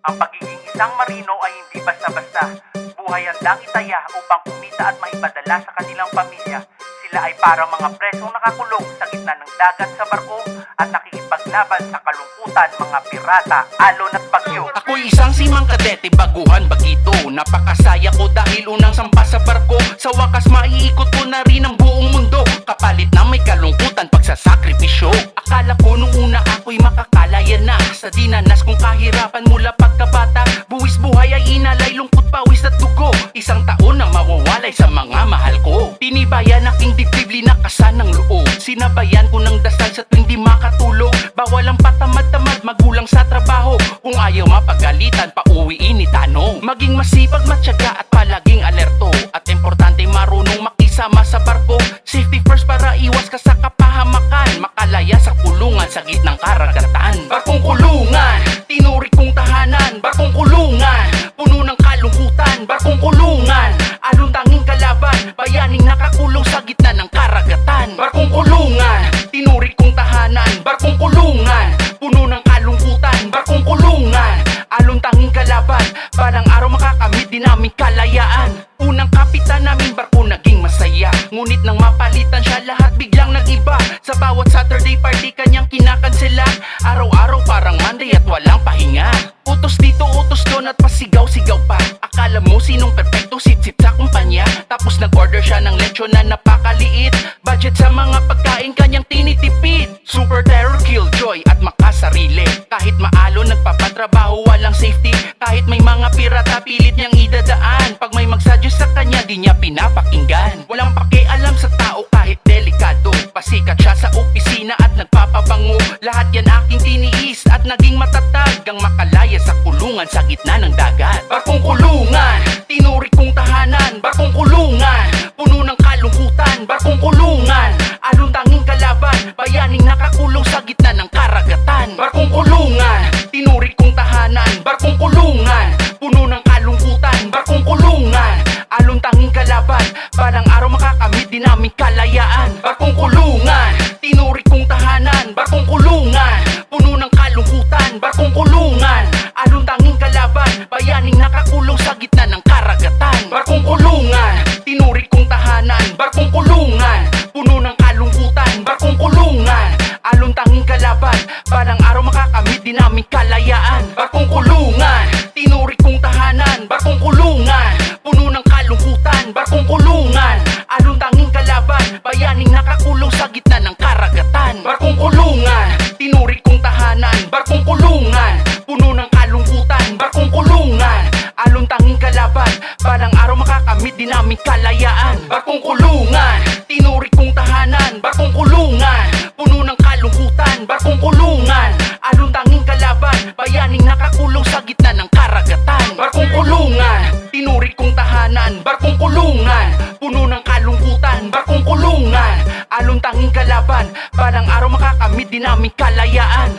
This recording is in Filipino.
Ang pagiging isang marino ay hindi basta-basta. Buhay handang itaya upang kumita at maipadala sa kanilang pamilya. Sila ay parang mga presong nakakulong sa gitna ng dagat sa barko at nakikipaglaban sa kalungkutan, mga pirata, alon at bagyo. Ako'y isang simang kadete, baguhan bagito. Napakasaya ko dahil unang sampa sa barko. Sa wakas maiikot ko na rin ang buong mundo, kapalit na may kalungkutan pagsasakripisyo. Akala ko nung una ako'y makakalaya na sa dinanas kong kahirapan mula pagkabata. Buwis buhay ay inalay, lungkot, pawis at dugo. Isang taon na mawawalay sa mga mahal ko. Tinibayan aking dibdib, linakasan ng loob. Sinabayan ko ng dasal sa tuwing di makatulog. Bawal ang patamad-tamad, magulang sa trabaho. Kung ayaw mapagalitan, pauwiin ni tanong. Maging masipag, matyaga at palaging alerto. At importante marunong makisama sa barko. Safety first para iwas ka sa kapahamakan. Makalaya sa kulungan sa gitnang karagatan. Barkong kulungan, tinurik kong tahanan. Barkong kulungan, puno ng kalungkutan. Barkong kulungan, along tanging kalaban. Bayaning nakakulong sa gitna ng karagatan. Barkong kulungan, tinurik kong tahanan. Barkong kulungan, puno ng kalungkutan. Barkong kulungan, along tanging kalaban. Balang araw makakamit din namin kalayaan. Unang kapitan namin barko naging masaya, ngunit nang mapalitan siya lahat biglang nag-iba. Sa bawat Saturday party kanyang kinakansela. Araw-araw parang Monday at walang pahinga. Utos dito, utos doon at pasigaw-sigaw pa. Akala mo sinong perfecto, sit-sit sa kumpanya. Tapos nag-order siya ng lechon na napakaliit. Budget sa mga pagkain kanyang tinitipid. Super terror, killjoy at makasarili. Kahit maalo nagpapatrabaho, walang safety. Kahit may mga pirata pilit niyang idadaan. Pag may magsadyos sa kanya di niya pinapakinggan. Walang pakialam sa tao kahit delikado. Pasikat siya sa opisina at nagpapabango. Lahat yan aking tiniis at naging matatag. Ang makalaya sa kulungan sa gitna ng dagat. Barkong kulungan, tinurik kong tahanan. Barkong kulungan, puno ng kalungkutan. Barkong kulungan, along tanging kalaban. Bayaning nakakulong sa gitna ng karagatan. Barkong kulungan, tinurik kong tahanan. Barkong kulungan, puno ng kalungkutan. Barkong kulungan, along tanging kalaban. Balang araw makakamit din namin kalayaan. Barkong kulungan, tinurik kong tahanan. Barkong kulungan, puno ng kalungkutan. Barkong kulungan, along tanging kalaban. Bayaning nakakulong sa gitna ng karagatan. Barkong kulungan, tinurik kong tahanan. Barkong kulungan, puno ng kalungkutan. Barkong kulungan, along tanging kalaban. Balang araw makakamit din namin kalayaan. Barkong kulungan, tinurik kong tahanan. Barkong kulungan, puno ng kalungkutan. Barkong kulungan, along tanging kalaban. Bayaning nakakulong sa gitna ng karagatan. Barkong kulungan, tinurik kong tahanan. Barkong kulungan, puno ng kalungkutan. Barkong kulungan, along tanging kalaban. Balang araw makakamit din namin kalayaan. Barkong kulungan, tinurik kong tahanan. Barkong kulungan, puno ng kalungkutan. Barkong kulungan, along tanging kalaban. Bayaning nakakulong sa gitna ng karagatan. Barkong kulungan, tinurik kong tahanan. Barkong kulungan, puno ng kalungkutan. Barkong kulungan, along tanging kalaban. Balang araw makakamit din namin kalayaan.